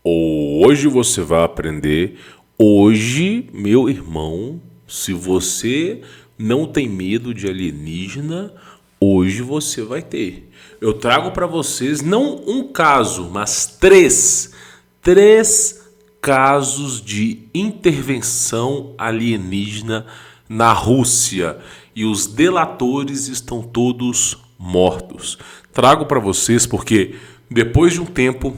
Hoje você vai aprender. Hoje, meu irmão, se você não tem medo de alienígena, hoje você vai ter. Eu trago para vocês não um caso, mas três casos de intervenção alienígena na Rússia. E os delatores estão todos mortos. Trago para vocês porque depois de um tempo,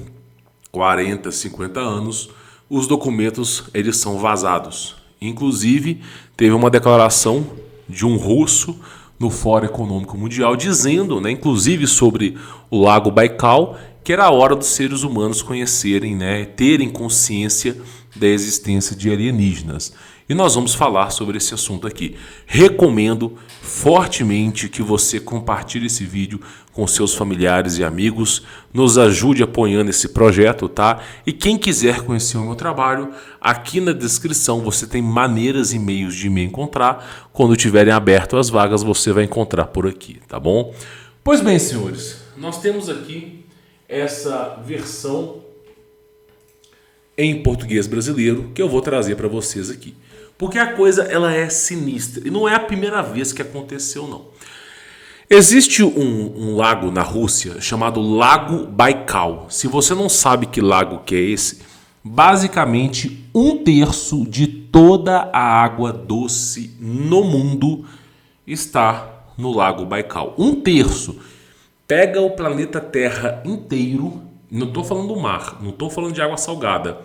40, 50 anos, os documentos eles são vazados. Inclusive, teve uma declaração de um russo no Fórum Econômico Mundial dizendo, inclusive sobre o Lago Baikal, que era a hora dos seres humanos conhecerem, terem consciência da existência de alienígenas. E nós vamos falar sobre esse assunto aqui. Recomendo fortemente que você compartilhe esse vídeo com seus familiares e amigos. Nos ajude apoiando esse projeto, tá? E quem quiser conhecer o meu trabalho, aqui na descrição você tem maneiras e meios de me encontrar. Quando tiverem aberto as vagas, você vai encontrar por aqui, tá bom? Pois bem, senhores, nós temos aqui essa versão em português brasileiro que eu vou trazer para vocês aqui. Porque a coisa ela é sinistra. E não é a primeira vez que aconteceu, não. Existe um lago na Rússia chamado Lago Baikal. Se você não sabe que lago que é esse, basicamente 1/3 de toda a água doce no mundo está no Lago Baikal. 1/3. Pega o planeta Terra inteiro. Não estou falando do mar, não estou falando de água salgada.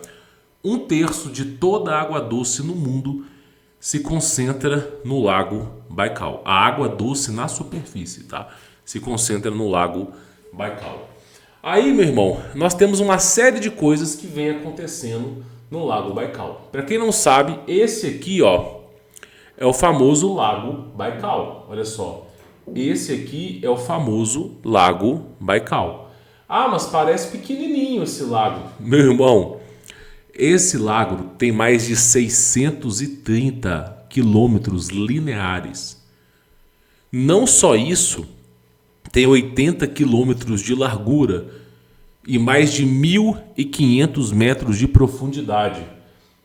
1/3 de toda a água doce no mundo se concentra no Lago Baikal. A água doce na superfície, tá? Se concentra no Lago Baikal. Aí, meu irmão, nós temos uma série de coisas que vem acontecendo no Lago Baikal. Para quem não sabe, esse aqui, é o famoso Lago Baikal. Olha só. Esse aqui é o famoso Lago Baikal. Ah, mas parece pequenininho esse lago. Meu irmão, esse lago tem mais de 630 quilômetros lineares. Não só isso, tem 80 quilômetros de largura e mais de 1.500 metros de profundidade.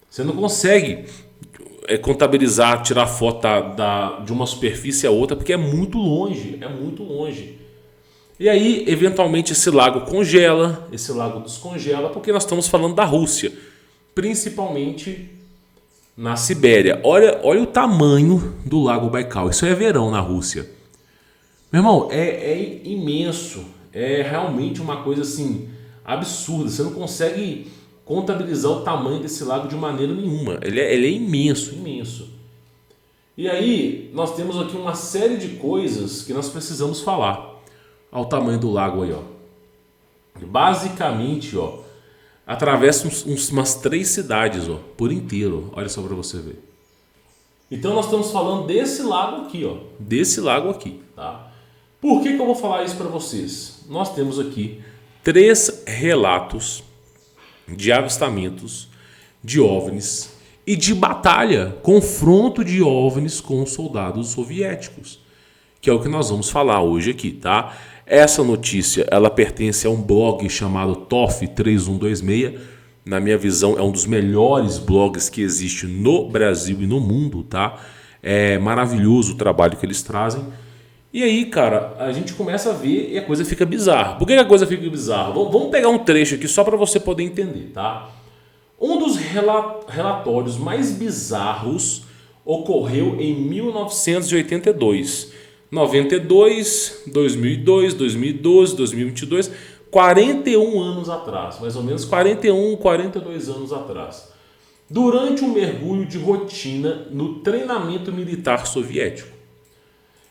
Você não consegue contabilizar, tirar foto de uma superfície a outra, porque é muito longe, E aí, eventualmente, esse lago congela, esse lago descongela, porque nós estamos falando da Rússia. Principalmente na Sibéria. Olha o tamanho do Lago Baikal. Isso é verão na Rússia. Meu irmão, é imenso. É realmente uma coisa assim absurda. Você não consegue contabilizar o tamanho desse lago de maneira nenhuma. Ele é imenso. E aí nós temos aqui uma série de coisas que nós precisamos falar. Olha o tamanho do lago aí, Basicamente, atravessa umas 3 cidades, por inteiro. Olha só para você ver. Então nós estamos falando desse lago aqui, Desse lago aqui, tá? Por que eu vou falar isso para vocês? Nós temos aqui 3 relatos de avistamentos de OVNIs e de batalha, confronto de OVNIs com soldados soviéticos, que é o que nós vamos falar hoje aqui, tá? Essa notícia, ela pertence a um blog chamado TOF 3126. Na minha visão, é um dos melhores blogs que existe no Brasil e no mundo, tá? É maravilhoso o trabalho que eles trazem. E aí, cara, a gente começa a ver e a coisa fica bizarra. Por que a coisa fica bizarra? Vamos pegar um trecho aqui só para você poder entender, tá? Um dos relatórios mais bizarros ocorreu em 1982. 92, 2002, 2012, 2022, 41 anos atrás, mais ou menos 41, 42 anos atrás, durante um mergulho de rotina no treinamento militar soviético.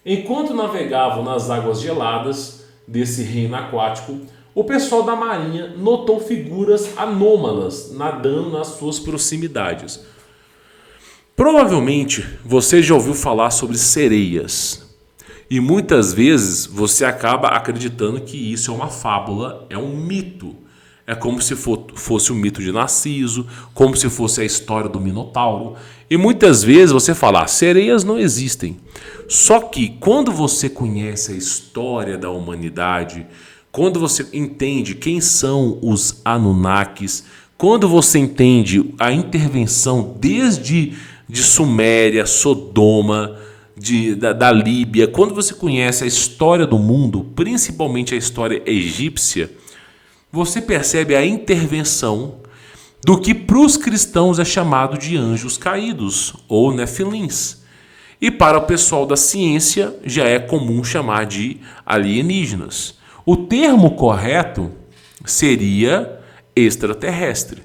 Enquanto navegavam nas águas geladas desse reino aquático, o pessoal da marinha notou figuras anômalas nadando nas suas proximidades. Provavelmente você já ouviu falar sobre sereias. E muitas vezes você acaba acreditando que isso é uma fábula, é um mito. É como se fosse o mito de Narciso, como se fosse a história do Minotauro. E muitas vezes você fala, sereias não existem. Só que quando você conhece a história da humanidade, quando você entende quem são os Anunnakis, quando você entende a intervenção desde de Suméria, Sodoma, da Líbia, quando você conhece a história do mundo, principalmente a história egípcia, você percebe a intervenção do que para os cristãos é chamado de anjos caídos, ou nefilins. E para o pessoal da ciência já é comum chamar de alienígenas. O termo correto seria extraterrestre.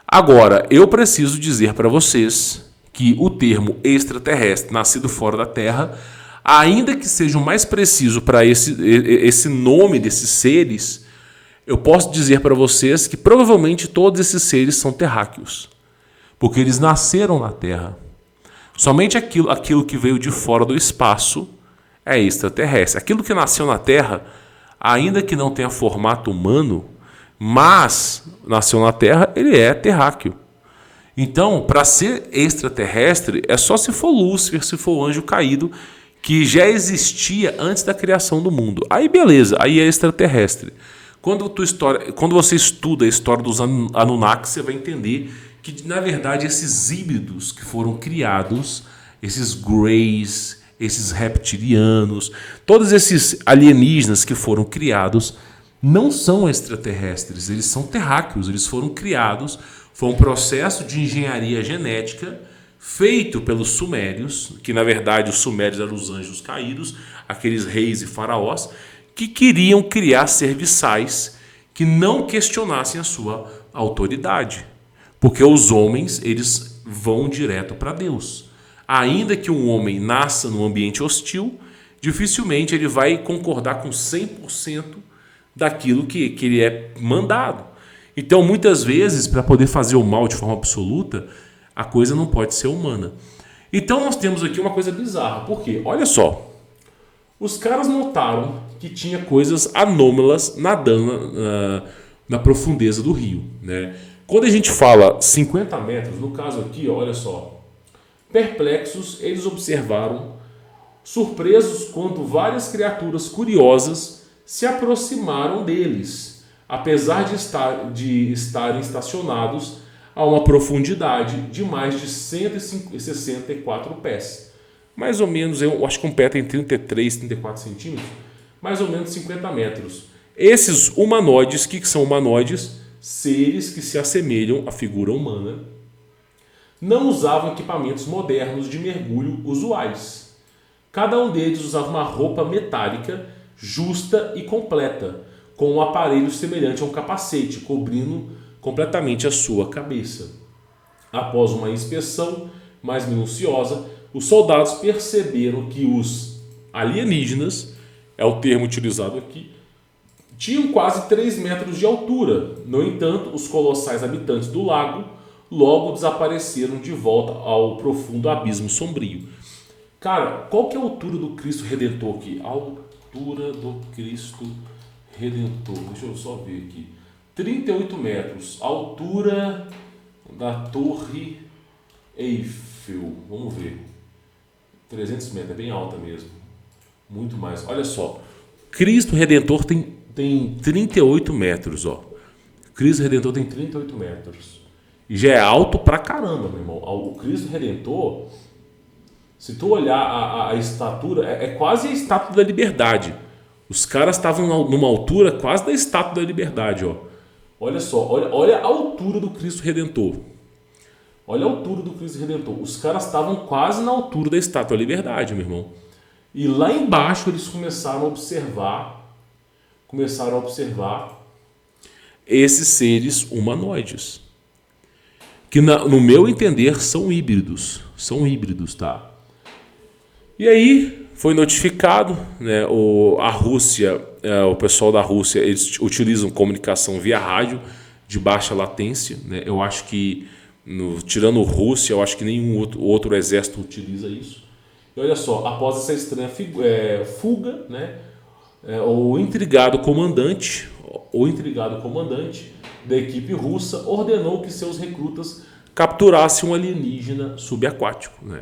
Agora, eu preciso dizer para vocês que o termo extraterrestre, nascido fora da Terra, ainda que seja o mais preciso para esse nome desses seres, eu posso dizer para vocês que provavelmente todos esses seres são terráqueos, porque eles nasceram na Terra. Somente aquilo que veio de fora do espaço é extraterrestre. Aquilo que nasceu na Terra, ainda que não tenha formato humano, mas nasceu na Terra, ele é terráqueo. Então, para ser extraterrestre, é só se for Lúcifer, se for o anjo caído, que já existia antes da criação do mundo. Aí beleza, aí é extraterrestre. Quando você estuda a história dos Anunnaki, você vai entender que, na verdade, esses híbridos que foram criados, esses greys, esses reptilianos, todos esses alienígenas que foram criados, não são extraterrestres, eles são terráqueos, eles foram criados, foi um processo de engenharia genética feito pelos sumérios, que na verdade os sumérios eram os anjos caídos, aqueles reis e faraós, que queriam criar serviçais que não questionassem a sua autoridade. Porque os homens, eles vão direto para Deus. Ainda que um homem nasça num ambiente hostil, dificilmente ele vai concordar com 100% daquilo que ele é mandado. Então, muitas vezes, para poder fazer o mal de forma absoluta, a coisa não pode ser humana. Então, nós temos aqui uma coisa bizarra. Por quê? Olha só. Os caras notaram que tinha coisas anômalas nadando na profundeza do rio, né? Quando a gente fala 50 metros, no caso aqui, olha só. Perplexos, eles observaram, surpresos quando várias criaturas curiosas se aproximaram deles, apesar de estarem estacionados a uma profundidade de mais de 164 pés. Mais ou menos, eu acho que um pé tem 33, 34 centímetros, mais ou menos 50 metros. Esses humanoides, o que são humanoides? Seres que se assemelham à figura humana, não usavam equipamentos modernos de mergulho usuais. Cada um deles usava uma roupa metálica, justa e completa, com um aparelho semelhante a um capacete, cobrindo completamente a sua cabeça. Após uma inspeção mais minuciosa, os soldados perceberam que os alienígenas, é o termo utilizado aqui, tinham quase 3 metros de altura. No entanto, os colossais habitantes do lago logo desapareceram de volta ao profundo abismo sombrio. Cara, qual que é a altura do Cristo Redentor aqui? A altura do Cristo Redentor. Deixa eu só ver aqui. 38 metros. Altura da Torre Eiffel. Vamos ver. 300 metros. É bem alta mesmo. Muito mais. Olha só. Cristo Redentor tem 38 metros, ó. Cristo Redentor tem 38 metros. E já é alto pra caramba, meu irmão. O Cristo Redentor, se tu olhar a estatura, é quase a Estátua da Liberdade. Os caras estavam numa altura quase da Estátua da Liberdade, ó. Olha só, olha a altura do Cristo Redentor. Olha a altura do Cristo Redentor. Os caras estavam quase na altura da Estátua da Liberdade, meu irmão. E lá embaixo eles começaram a observar esses seres humanoides, que no meu entender são híbridos, tá? E aí foi notificado, né, a Rússia, o pessoal da Rússia, eles utilizam comunicação via rádio de baixa latência, né? Eu acho que, tirando a Rússia, eu acho que nenhum outro exército utiliza isso. E olha só, após essa estranha fuga, né, o intrigado comandante da equipe russa ordenou que seus recrutas capturassem um alienígena subaquático, né?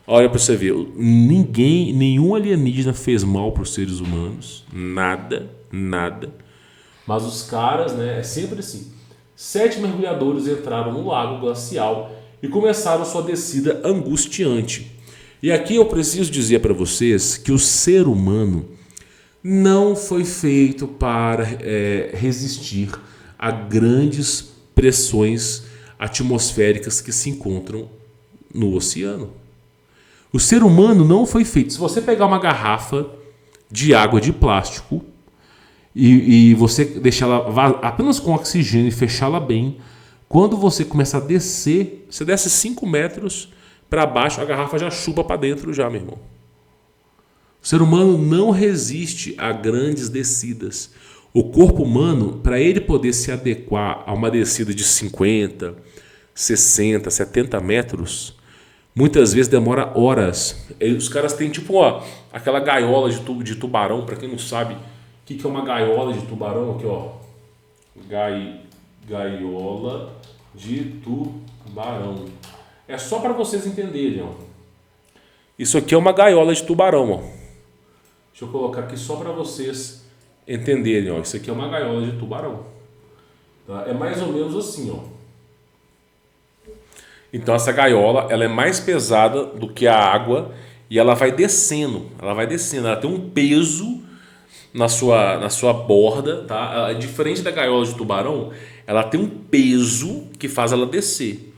Olha para você ver, nenhum alienígena fez mal para os seres humanos, nada. Mas os caras, né, é sempre assim. 7 mergulhadores entraram no lago glacial e começaram sua descida angustiante. E aqui eu preciso dizer para vocês que o ser humano não foi feito para resistir a grandes pressões atmosféricas que se encontram no oceano. O ser humano não foi feito. Se você pegar uma garrafa de água de plástico e você deixar ela apenas com oxigênio e fechá-la bem, quando você começar a descer, você desce 5 metros para baixo, a garrafa já chupa para dentro já, meu irmão. O ser humano não resiste a grandes descidas. O corpo humano, para ele poder se adequar a uma descida de 50, 60, 70 metros, muitas vezes demora horas. Os caras têm tipo aquela gaiola de tubarão, para quem não sabe o que é uma gaiola de tubarão, aqui ó, gaiola de tubarão. É só para vocês entenderem, ó. Isso aqui é uma gaiola de tubarão, ó. Deixa eu colocar aqui só para vocês entenderem, ó. Isso aqui é uma gaiola de tubarão. Tá? É mais ou menos assim, ó. Então essa gaiola, ela é mais pesada do que a água e ela vai descendo. Ela tem um peso na sua borda, tá? Diferente da gaiola de tubarão, ela tem um peso que faz ela descer.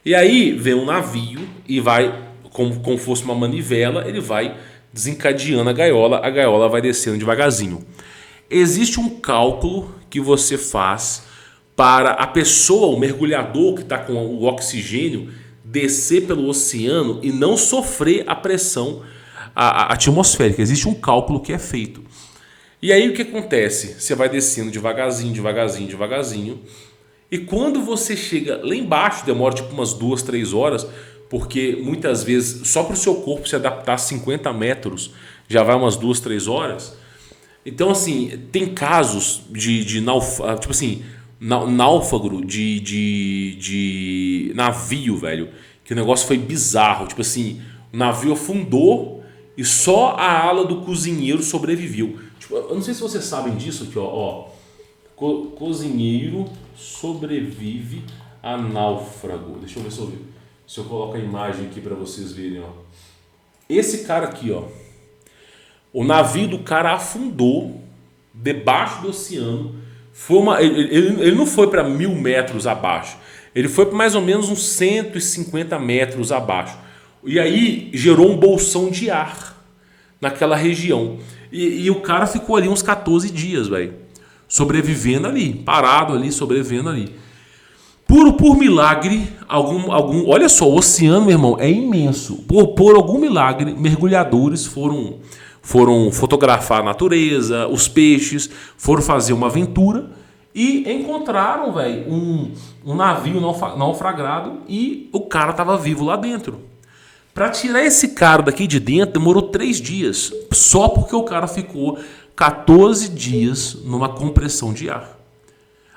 E aí vem um navio e vai, como fosse uma manivela, ele vai desencadeando a gaiola vai descendo devagarzinho. Existe um cálculo que você faz para a pessoa, o mergulhador que está com o oxigênio, descer pelo oceano e não sofrer a pressão atmosférica. Existe um cálculo que é feito. E aí o que acontece? Você vai descendo devagarzinho. E quando você chega lá embaixo, demora tipo umas 2, 3 horas, porque muitas vezes só para o seu corpo se adaptar a 50 metros já vai umas 2, 3 horas. Então assim, tem casos de tipo assim, náufrago de navio, velho, que o negócio foi bizarro. Tipo assim, o navio afundou e só a ala do cozinheiro sobreviveu. Tipo, eu não sei se vocês sabem disso aqui, ó. Cozinheiro sobrevive a náufrago. Deixa eu ver se eu coloco a imagem aqui para vocês verem, ó. Esse cara aqui, ó. O navio do cara afundou debaixo do oceano. Ele não foi para 1000 metros abaixo. Ele foi para mais ou menos uns 150 metros abaixo. E aí gerou um bolsão de ar naquela região. E o cara ficou ali uns 14 dias, velho. Sobrevivendo ali, parado ali, sobrevivendo ali. Por milagre, olha só, o oceano, meu irmão, é imenso. Por algum milagre, mergulhadores foram fotografar a natureza, os peixes, foram fazer uma aventura e encontraram, velho, um navio naufragado e o cara estava vivo lá dentro. Para tirar esse cara daqui de dentro demorou 3 dias, só porque o cara ficou 14 dias numa compressão de ar.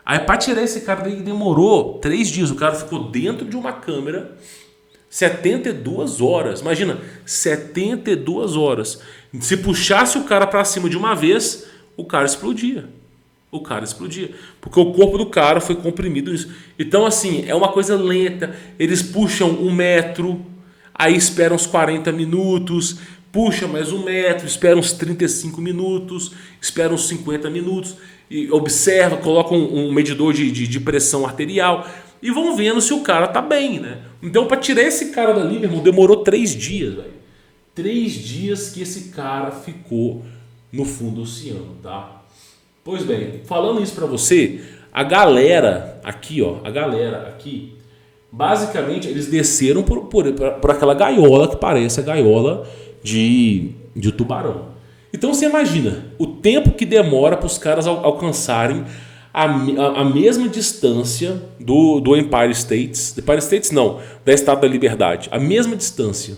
Aí para tirar esse cara daí demorou 3 dias, o cara ficou dentro de uma câmera 72 horas. Imagina, 72 horas. Se puxasse o cara para cima de uma vez, o cara explodia. Porque o corpo do cara foi comprimido nisso. Então assim, é uma coisa lenta. Eles puxam 1 metro, aí esperam uns 40 minutos, puxa mais 1 metro, espera uns 35 minutos, espera uns 50 minutos, e observa, coloca um medidor de pressão arterial e vão vendo se o cara tá bem, né? Então, para tirar esse cara dali, meu irmão, demorou 3 dias, velho. 3 dias que esse cara ficou no fundo do oceano, tá? Pois bem, falando isso para você, a galera aqui, basicamente eles desceram por aquela gaiola que parece a gaiola de tubarão. Então você imagina o tempo que demora para os caras alcançarem a mesma distância do Empire State não, da Estátua da Liberdade, a mesma distância.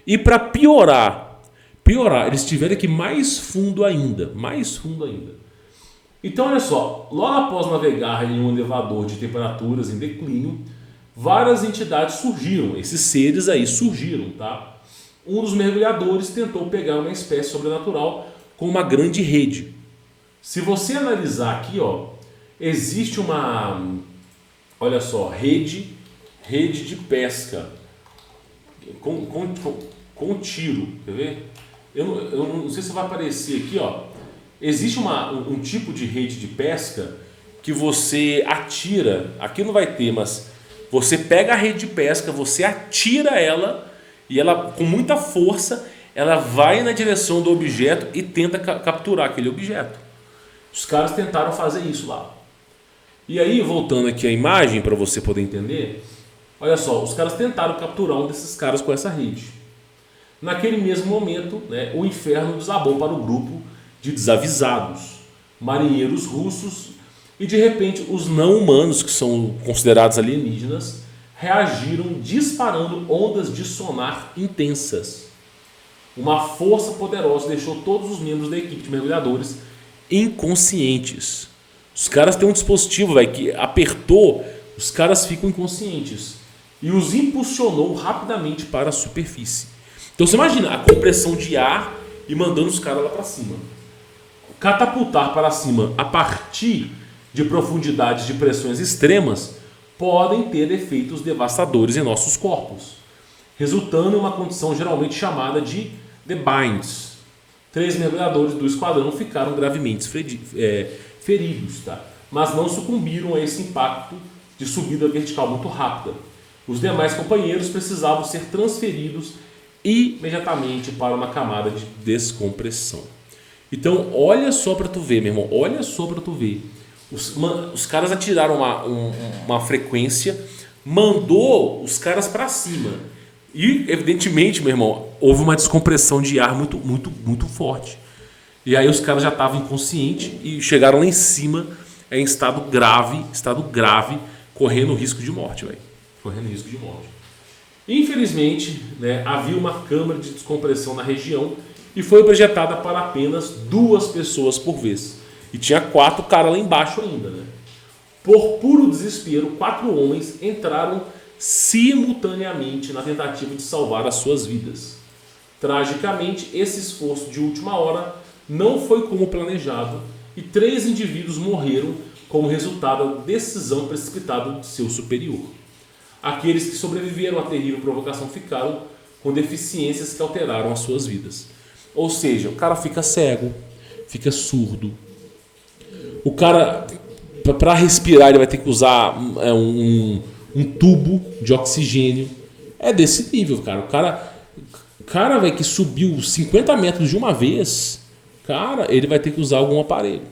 E para piorar, eles tiveram que ir mais fundo ainda. Então olha só, logo após navegar em um elevador de temperaturas em declínio, várias entidades surgiram, esses seres aí surgiram, tá? Um dos mergulhadores tentou pegar uma espécie sobrenatural com uma grande rede. Se você analisar aqui, ó, existe uma Olha só, rede de pesca com tiro, quer ver? Eu não sei se vai aparecer aqui, ó. Existe um tipo de rede de pesca que você atira, aqui não vai ter, mas você pega a rede de pesca, você atira ela e ela com muita força ela vai na direção do objeto e tenta capturar aquele objeto. Os caras tentaram fazer isso lá. E aí, voltando aqui a imagem para você poder entender, olha só, os caras tentaram capturar um desses caras com essa rede. Naquele mesmo momento, né, o inferno desabou para o grupo de desavisados, marinheiros russos, e de repente os não-humanos, que são considerados alienígenas, reagiram disparando ondas de sonar intensas. Uma força poderosa deixou todos os membros da equipe de mergulhadores inconscientes. Os caras têm um dispositivo, véio, que apertou, os caras ficam inconscientes e os impulsionou rapidamente para a superfície. Então você imagina a compressão de ar e mandando os caras lá para cima. Catapultar para cima a partir de profundidades de pressões extremas podem ter efeitos devastadores em nossos corpos, resultando em uma condição geralmente chamada de The Binds. 3 mergulhadores do esquadrão ficaram gravemente feridos, tá? Mas não sucumbiram a esse impacto de subida vertical muito rápida. Os demais companheiros precisavam ser transferidos imediatamente para uma camada de descompressão. Então, olha só para tu ver, meu irmão, olha só para tu ver. Os caras atiraram uma frequência, mandou os caras para cima. E, evidentemente, meu irmão, houve uma descompressão de ar muito, muito, muito forte. E aí os caras já estavam inconscientes e chegaram lá em cima em estado grave, correndo risco de morte, velho. Correndo risco de morte. Infelizmente, né, havia uma câmara de descompressão na região e foi projetada para apenas 2 pessoas por vez. E tinha 4 caras lá embaixo ainda, né? Por puro desespero, 4 homens entraram simultaneamente na tentativa de salvar as suas vidas. Tragicamente, esse esforço de última hora não foi como planejado e 3 indivíduos morreram como resultado da decisão precipitada de seu superior. Aqueles que sobreviveram à terrível provocação ficaram com deficiências que alteraram as suas vidas. Ou seja, o cara fica cego, fica surdo. O cara, para respirar, ele vai ter que usar um tubo de oxigênio. É desse nível, cara. O cara véio, que subiu 50 metros de uma vez, cara, ele vai ter que usar algum aparelho.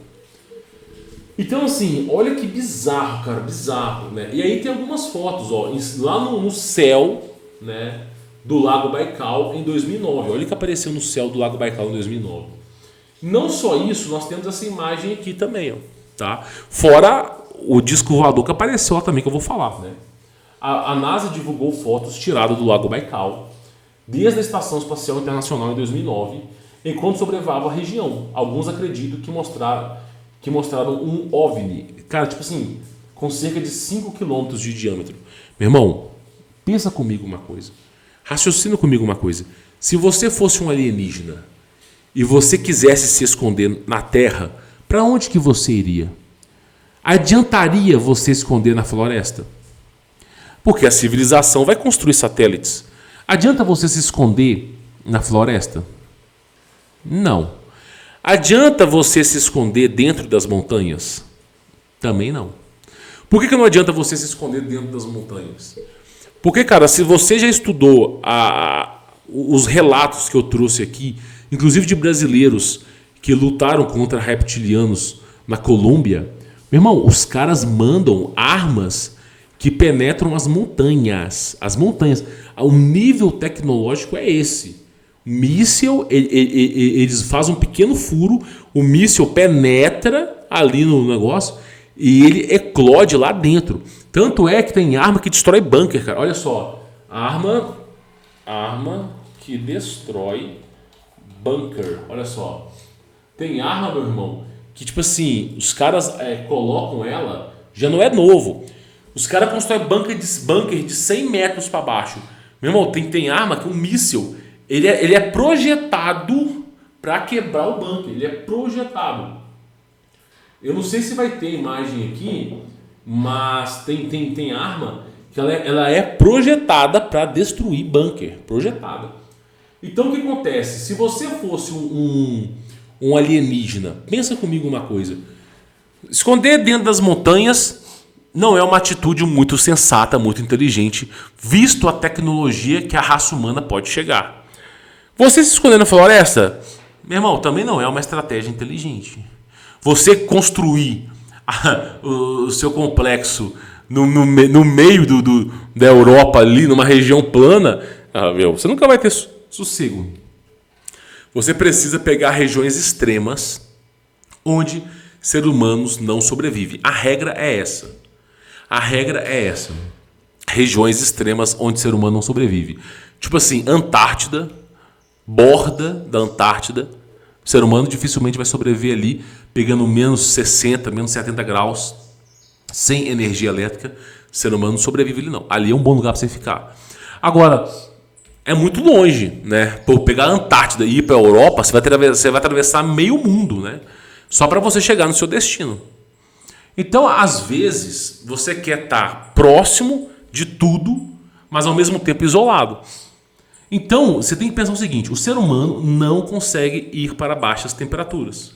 Então, assim, olha que bizarro, cara, bizarro, né? E aí tem algumas fotos, ó, lá no céu, né, do Lago Baikal em 2009. Olha o que apareceu no céu do Lago Baikal em 2009. Não só isso, nós temos essa imagem aqui também, ó, tá? Fora o disco voador que apareceu lá também, que eu vou falar, né? A NASA divulgou fotos tiradas do Lago Baikal desde a Estação Espacial Internacional em 2009, enquanto sobrevoava a região. Alguns acreditam que mostraram um OVNI, cara, tipo assim, com cerca de 5 km de diâmetro. Meu irmão, pensa comigo uma coisa. Raciocina comigo uma coisa. Se você fosse um alienígena e você quisesse se esconder na Terra, para onde que você iria? Adiantaria você se esconder na floresta? Porque a civilização vai construir satélites. Adianta você se esconder na floresta? Não. Adianta você se esconder dentro das montanhas? Também não. Por que não adianta você se esconder dentro das montanhas? Porque, cara, se você já estudou os relatos que eu trouxe aqui, inclusive de brasileiros que lutaram contra reptilianos na Colômbia, meu irmão, os caras mandam armas que penetram as montanhas. As montanhas. O nível tecnológico é esse. Míssil, eles fazem um pequeno furo, o míssil penetra ali no negócio e ele eclode lá dentro. Tanto é que tem arma que destrói bunker, cara. Olha só, arma que destrói bunker. Olha só, tem arma, meu irmão, que tipo assim, os caras colocam ela, já não é novo. Os caras constroem bunker de 100 metros para baixo. Meu irmão, tem arma que um míssil, ele é projetado para quebrar o bunker. Ele é projetado. Eu não sei se vai ter imagem aqui Mas tem arma que ela é projetada para destruir bunker. Projetada. Então o que acontece? Se você fosse um alienígena, pensa comigo uma coisa. Esconder dentro das montanhas não é uma atitude muito sensata, muito inteligente, visto a tecnologia que a raça humana pode chegar. Você se esconder na floresta, meu irmão, também não é uma estratégia inteligente. Você construir o seu complexo no meio da Europa ali, numa região plana, você nunca vai ter sossego. Você precisa pegar regiões extremas onde seres humanos não sobrevivem. A regra é essa. Regiões extremas onde ser humano não sobrevive. Tipo assim, Antártida, borda da Antártida. O ser humano dificilmente vai sobreviver ali, pegando menos 60, menos 70 graus, sem energia elétrica. O ser humano não sobrevive ali não. Ali é um bom lugar para você ficar. Agora, é muito longe, né? Pô, pegar a Antártida e ir para a Europa, você vai atravessar meio mundo, né? Só para você chegar no seu destino. Então, às vezes, você quer estar próximo de tudo, mas ao mesmo tempo isolado. Então, você tem que pensar o seguinte: o ser humano não consegue ir para baixas temperaturas.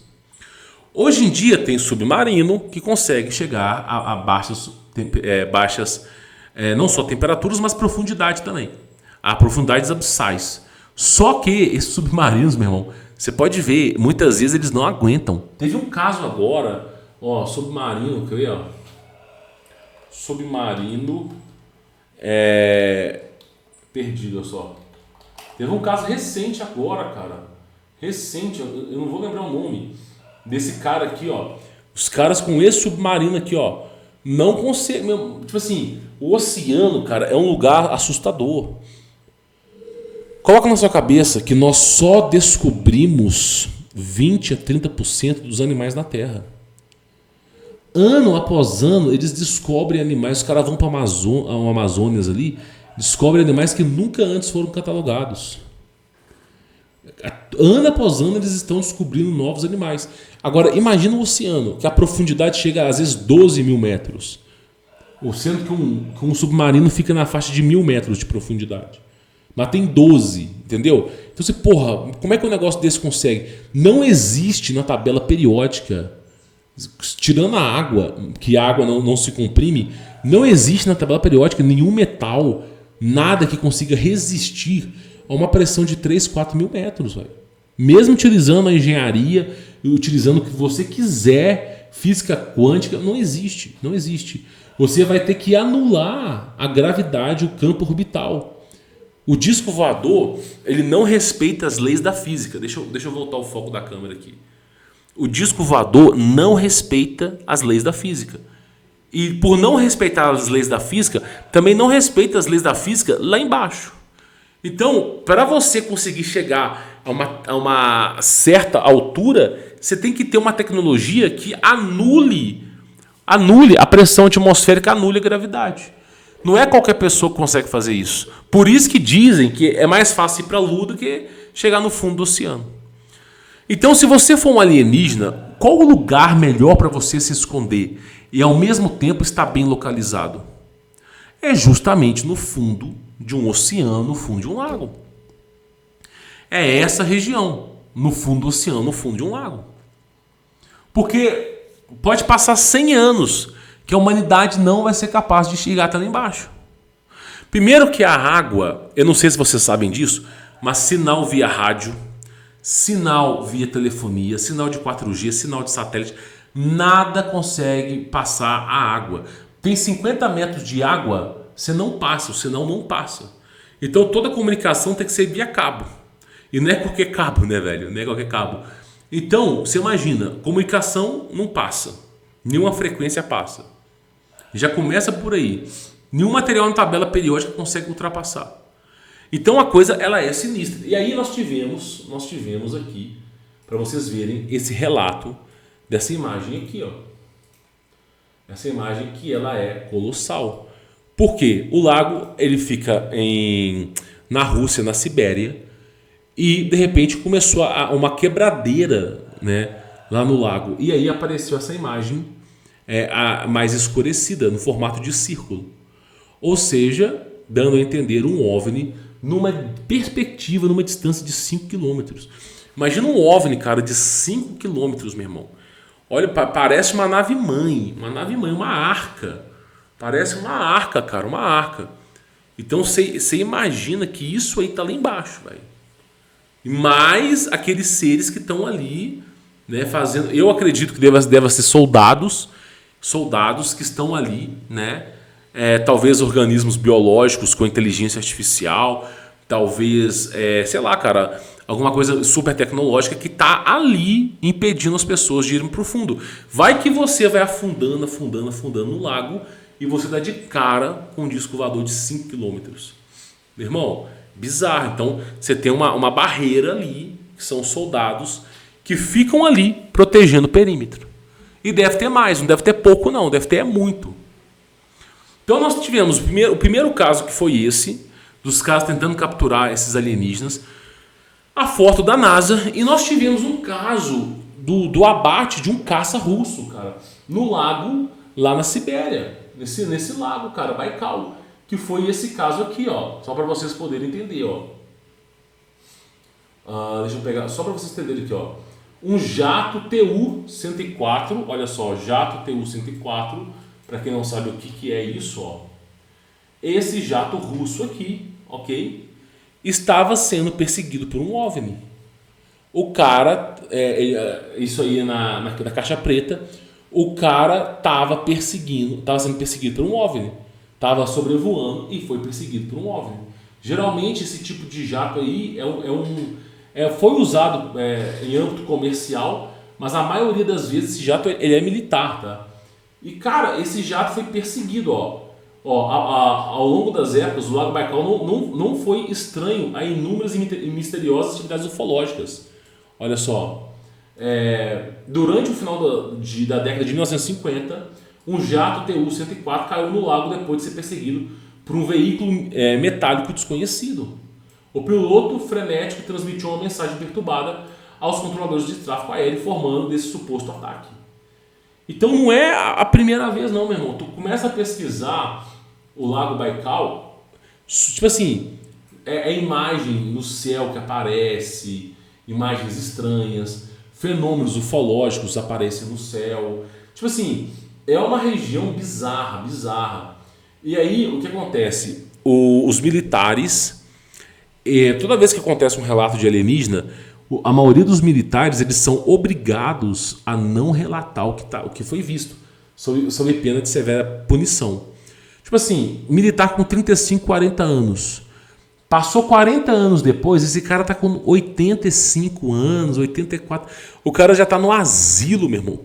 Hoje em dia tem submarino que consegue chegar a baixas, não só temperaturas, mas profundidade também. A profundidades abissais. Só que esses submarinos, meu irmão, você pode ver, muitas vezes eles não aguentam. Teve um caso agora, submarino, que eu ia, submarino perdido, só. Teve um caso recente agora, cara. Recente, eu não vou lembrar o nome desse cara aqui, ó. Os caras com esse submarino aqui, ó, não conseguem. Tipo assim, o oceano, cara, é um lugar assustador. Coloca na sua cabeça que nós só descobrimos 20 a 30% dos animais na Terra. Ano após ano, eles descobrem animais. Os caras vão para o Amazonas ali, descobrem animais que nunca antes foram catalogados. Ano após ano, eles estão descobrindo novos animais. Agora, imagina o oceano, que a profundidade chega a, às vezes, 12 mil metros. Sendo que um submarino fica na faixa de 1.000 metros de profundidade. Mas tem 12, entendeu? Então você, como é que um negócio desse consegue? Não existe na tabela periódica, tirando a água, que a água não se comprime, não existe na tabela periódica nenhum metal, nada que consiga resistir a uma pressão de 3, 4 mil metros. Véio. Mesmo utilizando a engenharia, utilizando o que você quiser, física quântica, não existe. Não existe. Você vai ter que anular a gravidade, o campo orbital. O disco voador, ele não respeita as leis da física. Deixa eu voltar o foco da câmera aqui. O disco voador não respeita as leis da física. E por não respeitar as leis da física, também não respeita as leis da física lá embaixo. Então, para você conseguir chegar a uma certa altura, você tem que ter uma tecnologia que anule a pressão atmosférica, anule a gravidade. Não é qualquer pessoa que consegue fazer isso. Por isso que dizem que é mais fácil ir para a Lua do que chegar no fundo do oceano. Então, se você for um alienígena, qual o lugar melhor para você se esconder e ao mesmo tempo estar bem localizado? É justamente no fundo de um oceano, no fundo de um lago. É essa região, no fundo do oceano, no fundo de um lago. Porque pode passar 100 anos que a humanidade não vai ser capaz de chegar até lá embaixo. Primeiro que a água, eu não sei se vocês sabem disso, mas sinal via rádio, sinal via telefonia, sinal de 4G, sinal de satélite, nada consegue passar a água. Tem 50 metros de água, você não passa, o sinal não passa. Então toda comunicação tem que ser via cabo. E não é qualquer cabo, né, velho? Não é qualquer cabo. Então, você imagina, comunicação não passa. Nenhuma frequência passa. Já começa por aí. Nenhum material na tabela periódica consegue ultrapassar. Então a coisa ela é sinistra. E aí nós tivemos aqui, para vocês verem esse relato dessa imagem aqui, ó. Essa imagem que ela é colossal. Por quê? O lago ele fica na Rússia, na Sibéria, e de repente começou uma quebradeira, né, lá no lago. E aí apareceu essa imagem mais escurecida, no formato de círculo. Ou seja, dando a entender um OVNI numa perspectiva, numa distância de 5 km. Imagina um OVNI, cara, de 5 km, meu irmão. Olha, parece uma nave-mãe, uma arca. Parece uma arca, cara, uma arca. Então você imagina que isso aí tá lá embaixo, velho. Mais aqueles seres que estão ali, né, fazendo. Eu acredito que deva ser soldados que estão ali, né? Talvez organismos biológicos com inteligência artificial, talvez, sei lá, cara, alguma coisa super tecnológica que está ali impedindo as pessoas de irem para o fundo. Vai que você vai afundando no lago e você dá de cara com um disco voador de 5 km. Meu irmão, bizarro. Então você tem uma barreira ali, que são soldados que ficam ali protegendo o perímetro. E deve ter mais, não deve ter pouco não, deve ter muito. Então nós tivemos o primeiro caso, que foi esse, dos caras tentando capturar esses alienígenas, a foto da NASA, e nós tivemos um caso do abate de um caça russo, cara, no lago, lá na Sibéria, nesse lago, cara, Baikal, que foi esse caso aqui, ó, só para vocês poderem entender, ó. Deixa eu pegar, só para vocês entenderem aqui, ó. Um jato Tu-104, olha só, jato Tu-104, para quem não sabe o que é isso, ó. Esse jato russo aqui, ok? Estava sendo perseguido por um OVNI. O cara, isso aí na caixa preta, o cara estava sendo perseguido por um OVNI. Estava sobrevoando e foi perseguido por um OVNI. Geralmente esse tipo de jato aí foi usado em âmbito comercial, mas a maioria das vezes esse jato ele é militar, tá? E cara, esse jato foi perseguido, ó. Ao longo das épocas, o Lago Baikal não foi estranho a inúmeras e misteriosas atividades ufológicas. Olha só, durante o final da década de 1950, um jato Tu-104 caiu no lago depois de ser perseguido por um veículo metálico desconhecido. O piloto frenético transmitiu uma mensagem perturbada aos controladores de tráfego aéreo, informando desse suposto ataque. Então não é a primeira vez não, meu irmão. Tu começa a pesquisar o Lago Baikal, tipo assim, imagem no céu que aparece, imagens estranhas, fenômenos ufológicos aparecem no céu. Tipo assim, é uma região bizarra. E aí, o que acontece? Os militares, toda vez que acontece um relato de alienígena, a maioria dos militares eles são obrigados a não relatar o que foi visto, sob pena de severa punição. Tipo assim, militar com 35, 40 anos. Passou 40 anos depois, esse cara tá com 85 anos, 84. O cara já tá no asilo, meu irmão.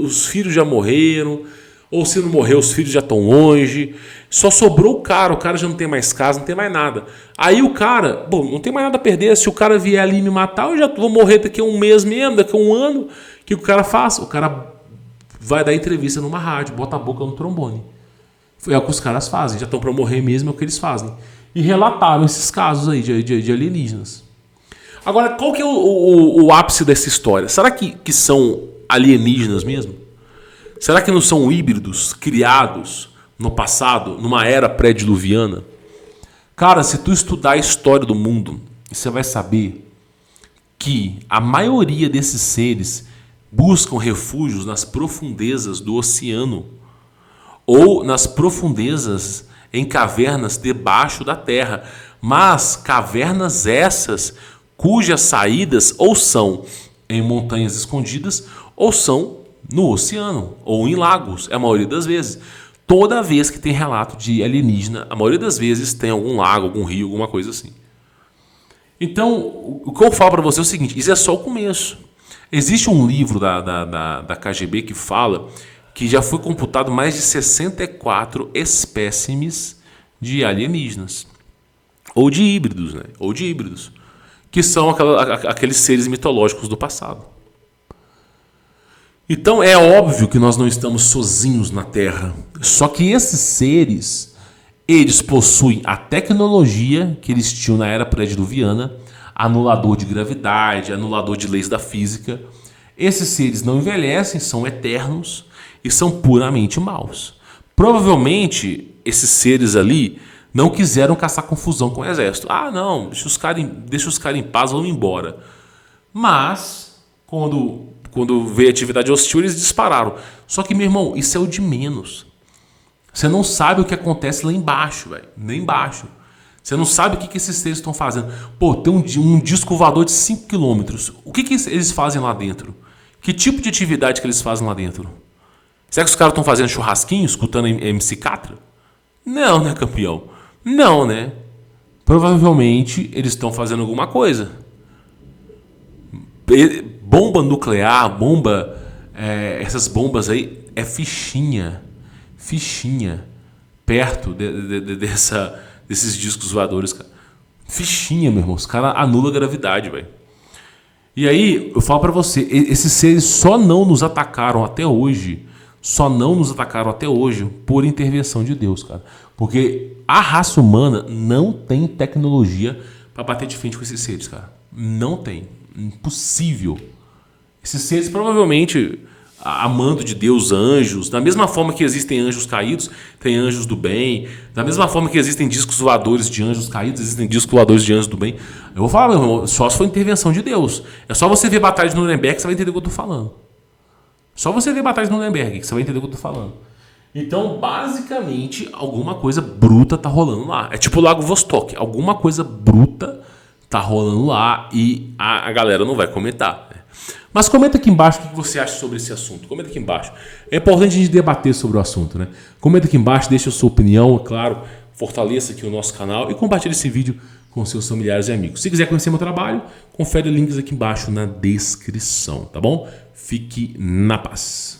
Os filhos já morreram. Ou se não morreu, os filhos já estão longe. Só sobrou o cara já não tem mais casa, não tem mais nada. Aí o cara, não tem mais nada a perder. Se o cara vier ali me matar, eu já vou morrer daqui a um mês mesmo, daqui a um ano. O que o cara faz? O cara vai dar entrevista numa rádio, bota a boca no trombone. É o que os caras fazem, já estão para morrer mesmo, é o que eles fazem. E relataram esses casos aí de alienígenas. Agora, qual que é o ápice dessa história? Será que são alienígenas mesmo? Será que não são híbridos criados no passado, numa era pré-diluviana? Cara, se tu estudar a história do mundo, você vai saber que a maioria desses seres buscam refúgios nas profundezas do oceano ou nas profundezas em cavernas debaixo da terra, mas cavernas essas cujas saídas ou são em montanhas escondidas ou são no oceano ou em lagos, a maioria das vezes. Toda vez que tem relato de alienígena, a maioria das vezes tem algum lago, algum rio, alguma coisa assim. Então, o que eu falo para você é o seguinte, isso é só o começo. Existe um livro da KGB que fala que já foi computado mais de 64 espécimes de alienígenas. Ou de híbridos, né? Ou de híbridos. Que são aqueles seres mitológicos do passado. Então é óbvio que nós não estamos sozinhos na Terra. Só que esses seres, eles possuem a tecnologia que eles tinham na era pré-diluviana, anulador de gravidade, anulador de leis da física. Esses seres não envelhecem, são eternos. e são puramente maus. Provavelmente esses seres ali não quiseram caçar confusão com o exército. Ah, não, deixa os caras em paz, vamos embora. Mas, quando veio atividade hostil, eles dispararam. Só que, meu irmão, isso é o de menos. Você não sabe o que acontece lá embaixo, velho. Nem embaixo. Você não sabe o que esses seres estão fazendo. Pô, tem um disco voador de 5 km. O que eles fazem lá dentro? Que tipo de atividade que eles fazem lá dentro? Será que os caras estão fazendo churrasquinho, escutando MC Catra? Não, né, campeão? Não, né? Provavelmente eles estão fazendo alguma coisa. Bomba nuclear, essas bombas aí é fichinha perto desses discos voadores, cara. Fichinha, meu irmão. Os caras anulam a gravidade, velho. E aí, eu falo pra você, esses seres só não nos atacaram até hoje. Só não nos atacaram até hoje por intervenção de Deus, cara. Porque a raça humana não tem tecnologia pra bater de frente com esses seres, cara. Não tem. Impossível. Esses seres provavelmente, amando de Deus, anjos, da mesma forma que existem anjos caídos, tem anjos do bem, da mesma forma que existem discos voadores de anjos caídos, existem discos voadores de anjos do bem. Eu vou falar, meu irmão, só se for intervenção de Deus. É só você ver Batalha de Nuremberg que você vai entender o que eu tô falando. Só você ver Batalha de Nuremberg que você vai entender o que eu tô falando. Então, basicamente, alguma coisa bruta tá rolando lá. É tipo o Lago Vostok. Alguma coisa bruta tá rolando lá e a galera não vai comentar. Mas comenta aqui embaixo o que você acha sobre esse assunto. Comenta aqui embaixo. É importante a gente debater sobre o assunto, né? Comenta aqui embaixo, deixa a sua opinião, é claro. Fortaleça aqui o nosso canal e compartilhe esse vídeo com seus familiares e amigos. Se quiser conhecer meu trabalho, confere links aqui embaixo na descrição, tá bom? Fique na paz.